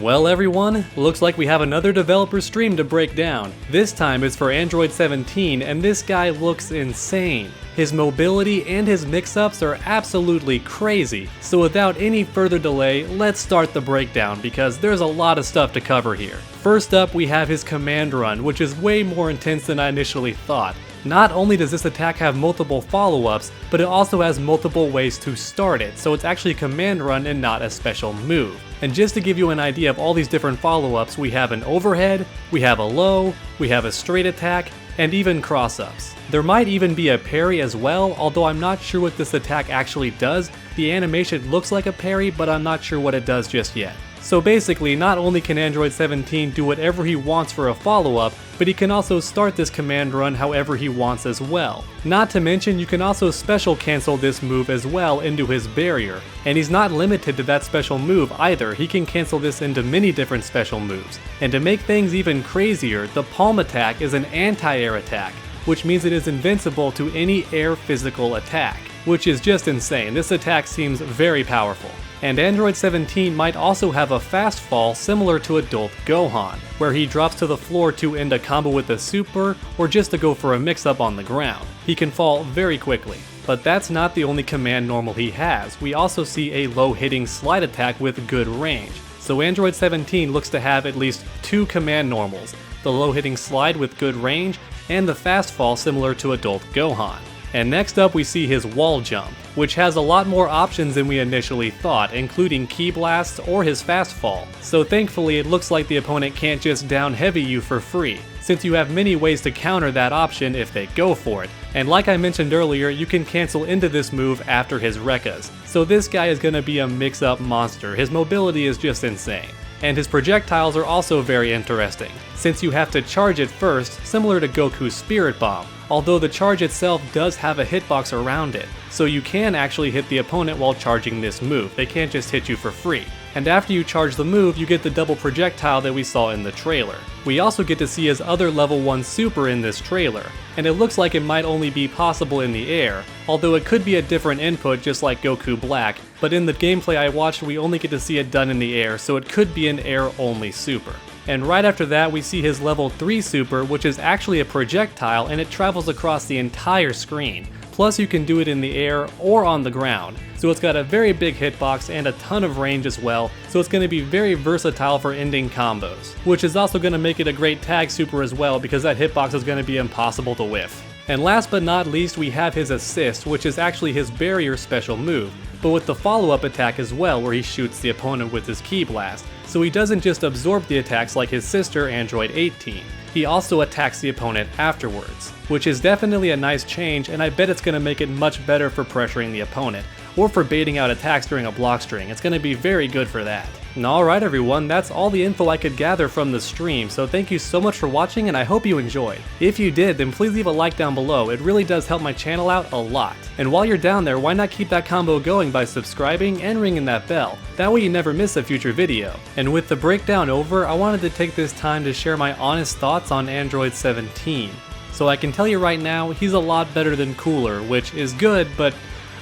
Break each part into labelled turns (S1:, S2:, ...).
S1: Well everyone, looks like we have another developer stream to break down. This time it's for Android 17 and this guy looks insane. His mobility and his mix-ups are absolutely crazy. So without any further delay, let's start the breakdown because there's a lot of stuff to cover here. First up we have his command run, which is way more intense than I initially thought. Not only does this attack have multiple follow-ups, but it also has multiple ways to start it, so it's actually a command run and not a special move. And just to give you an idea of all these different follow-ups, we have an overhead, we have a low, we have a straight attack, and even cross-ups. There might even be a parry as well, although I'm not sure what this attack actually does. The animation looks like a parry, but I'm not sure what it does just yet. So basically, not only can Android 17 do whatever he wants for a follow-up, but he can also start this command run however he wants as well. Not to mention, you can also special cancel this move as well into his barrier, and he's not limited to that special move either. He can cancel this into many different special moves. And to make things even crazier, the Palme Attack is an anti-air attack, which means it is invincible to any air physical attack, which is just insane. This attack seems very powerful. And Android 17 might also have a fast fall similar to adult Gohan, where he drops to the floor to end a combo with a super or just to go for a mix-up on the ground. He can fall very quickly. But that's not the only command normal he has. We also see a low-hitting slide attack with good range. So Android 17 looks to have at least two command normals, the low-hitting slide with good range and the fast fall similar to adult Gohan. And next up we see his wall jump, which has a lot more options than we initially thought, including key blasts or his fast fall. So thankfully it looks like the opponent can't just down heavy you for free, since you have many ways to counter that option if they go for it. And like I mentioned earlier, you can cancel into this move after his Rekkas. So this guy is gonna be a mix-up monster. His mobility is just insane. And his projectiles are also very interesting, since you have to charge it first, similar to Goku's Spirit Bomb, although the charge itself does have a hitbox around it, so you can actually hit the opponent while charging this move. They can't just hit you for free. And after you charge the move, you get the double projectile that we saw in the trailer. We also get to see his other level 1 super in this trailer, and it looks like it might only be possible in the air, although it could be a different input just like Goku Black, but in the gameplay I watched we only get to see it done in the air, so it could be an air-only super. And right after that we see his level 3 super, which is actually a projectile and it travels across the entire screen. Plus you can do it in the air or on the ground. So it's got a very big hitbox and a ton of range as well, so it's going to be very versatile for ending combos. Which is also going to make it a great tag super as well because that hitbox is going to be impossible to whiff. And last but not least we have his assist, which is actually his barrier special move, but with the follow-up attack as well where he shoots the opponent with his ki blast. So he doesn't just absorb the attacks like his sister Android 18. He also attacks the opponent afterwards, which is definitely a nice change, and I bet it's going to make it much better for pressuring the opponent, or for baiting out attacks during a block string. It's going to be very good for that. And alright everyone, that's all the info I could gather from the stream, so thank you so much for watching and I hope you enjoyed. If you did, then please leave a like down below, it really does help my channel out a lot. And while you're down there, why not keep that combo going by subscribing and ringing that bell? That way you never miss a future video. And with the breakdown over, I wanted to take this time to share my honest thoughts on Android 17. So I can tell you right now, he's a lot better than Cooler, which is good, but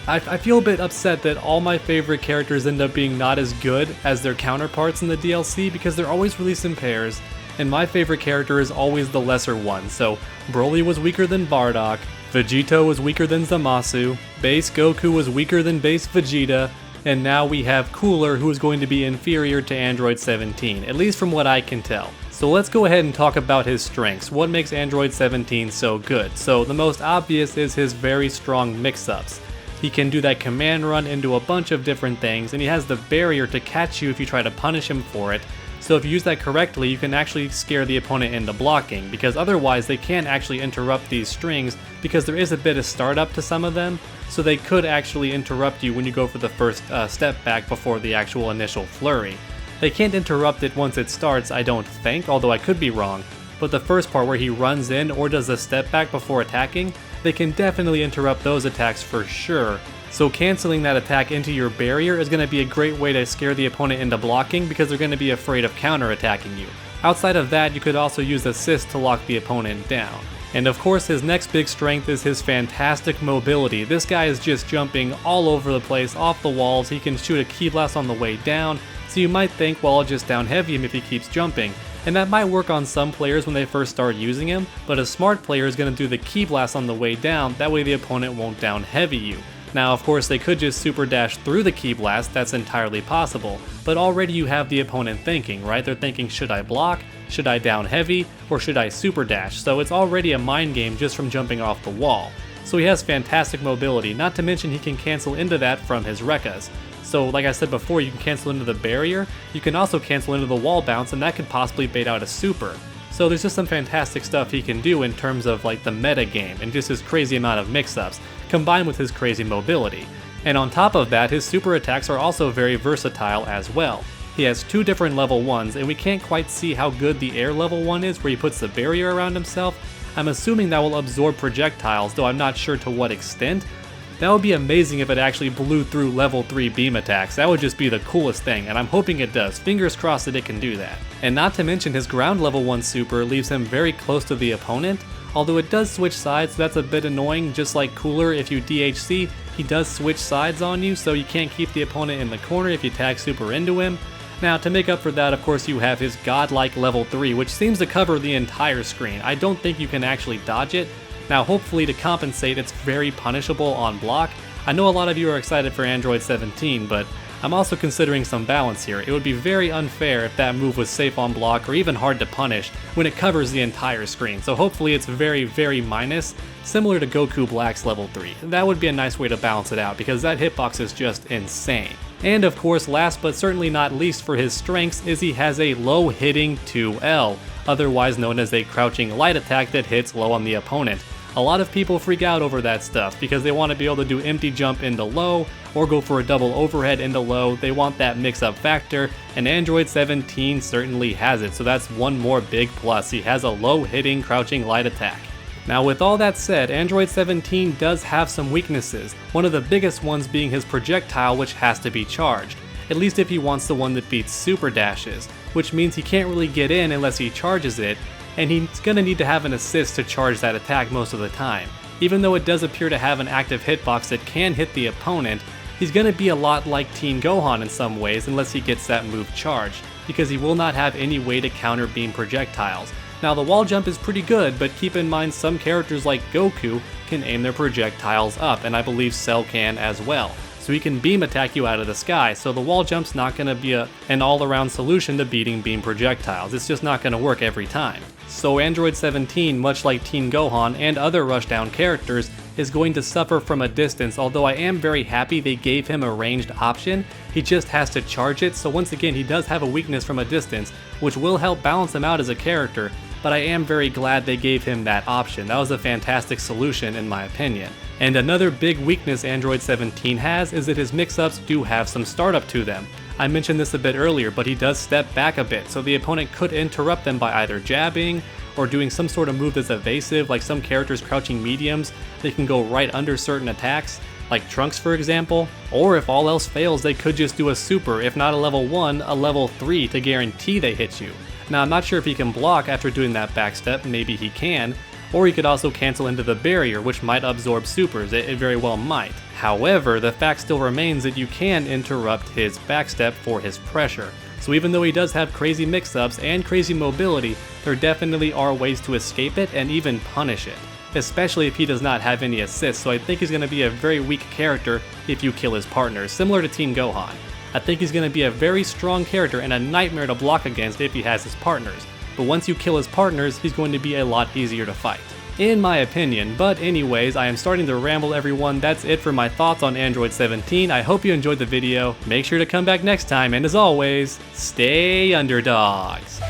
S1: I feel a bit upset that all my favorite characters end up being not as good as their counterparts in the DLC because they're always released in pairs, and my favorite character is always the lesser one. So Broly was weaker than Bardock, Vegito was weaker than Zamasu, Base Goku was weaker than Base Vegeta, and now we have Cooler, who is going to be inferior to Android 17, at least from what I can tell. So let's go ahead and talk about his strengths. What makes Android 17 so good? So the most obvious is his very strong mix-ups. He can do that command run into a bunch of different things, and he has the barrier to catch you if you try to punish him for it. So if you use that correctly, you can actually scare the opponent into blocking, because otherwise they can't actually interrupt these strings because there is a bit of startup to some of them, so they could actually interrupt you when you go for the first step back before the actual initial flurry. They can't interrupt it once it starts, I don't think, although I could be wrong, but the first part where he runs in or does a step back before attacking, they can definitely interrupt those attacks for sure. So canceling that attack into your barrier is going to be a great way to scare the opponent into blocking because they're going to be afraid of counter-attacking you. Outside of that, you could also use assist to lock the opponent down. And of course his next big strength is his fantastic mobility. This guy is just jumping all over the place, off the walls. He can shoot a ki blast on the way down, so you might think, well, I'll just down heavy him if he keeps jumping. And that might work on some players when they first start using him, but a smart player is going to do the ki blast on the way down, that way the opponent won't down heavy you. Now of course they could just super dash through the ki blast, that's entirely possible, but already you have the opponent thinking, right? They're thinking, should I block, should I down heavy, or should I super dash? So it's already a mind game just from jumping off the wall. So he has fantastic mobility, not to mention he can cancel into that from his Rekkas. So like I said before, you can cancel into the barrier, you can also cancel into the wall bounce, and that could possibly bait out a super. So there's just some fantastic stuff he can do in terms of like the meta game and just his crazy amount of mix-ups, combined with his crazy mobility. And on top of that, his super attacks are also very versatile as well. He has 2 different level 1s, and we can't quite see how good the air level 1 is where he puts the barrier around himself. I'm assuming that will absorb projectiles, though I'm not sure to what extent. That would be amazing if it actually blew through level 3 beam attacks. That would just be the coolest thing, and I'm hoping it does. Fingers crossed that it can do that. And not to mention his ground level 1 super leaves him very close to the opponent, although it does switch sides, so that's a bit annoying. Just like Cooler, if you DHC, he does switch sides on you, so you can't keep the opponent in the corner if you tag super into him. Now to make up for that, of course, you have his godlike level 3, which seems to cover the entire screen. I don't think you can actually dodge it. Now hopefully to compensate, it's very punishable on block. I know a lot of you are excited for Android 17, but I'm also considering some balance here. It would be very unfair if that move was safe on block or even hard to punish when it covers the entire screen. So hopefully it's very, very minus, similar to Goku Black's level 3. That would be a nice way to balance it out because that hitbox is just insane. And of course, last but certainly not least for his strengths is he has a low hitting 2L, otherwise known as a crouching light attack that hits low on the opponent. A lot of people freak out over that stuff because they want to be able to do empty jump into low or go for a double overhead into low. They want that mix-up factor, and Android 17 certainly has it, so that's one more big plus. He has a low hitting crouching light attack. Now with all that said, Android 17 does have some weaknesses, one of the biggest ones being his projectile, which has to be charged, at least if he wants the one that beats super dashes, which means he can't really get in unless he charges it, and he's going to need to have an assist to charge that attack most of the time. Even though it does appear to have an active hitbox that can hit the opponent, he's going to be a lot like Teen Gohan in some ways unless he gets that move charged, because he will not have any way to counter beam projectiles. Now the wall jump is pretty good, but keep in mind some characters like Goku can aim their projectiles up, and I believe Cell can as well. So he can beam attack you out of the sky, so the wall jump's not going to be an all-around solution to beating beam projectiles. It's just not going to work every time. So Android 17, much like Teen Gohan and other Rushdown characters, is going to suffer from a distance, although I am very happy they gave him a ranged option. He just has to charge it, so once again he does have a weakness from a distance, which will help balance him out as a character, but I am very glad they gave him that option. That was a fantastic solution in my opinion. And another big weakness Android 17 has is that his mix-ups do have some startup to them. I mentioned this a bit earlier, but he does step back a bit, so the opponent could interrupt them by either jabbing or doing some sort of move that's evasive, like some characters crouching mediums, they can go right under certain attacks, like Trunks for example, or if all else fails they could just do a super, if not a level 1, a level 3 to guarantee they hit you. Now I'm not sure if he can block after doing that backstep, maybe he can, or he could also cancel into the barrier, which might absorb supers, it very well might. However, the fact still remains that you can interrupt his backstep for his pressure. So even though he does have crazy mix-ups and crazy mobility, there definitely are ways to escape it and even punish it. Especially if he does not have any assists, so I think he's going to be a very weak character if you kill his partners, similar to Teen Gohan. I think he's going to be a very strong character and a nightmare to block against if he has his partners. But once you kill his partners, he's going to be a lot easier to fight, in my opinion. But anyways, I am starting to ramble everyone. That's it for my thoughts on Android 17. I hope you enjoyed the video. Make sure to come back next time, and as always, stay underdogs.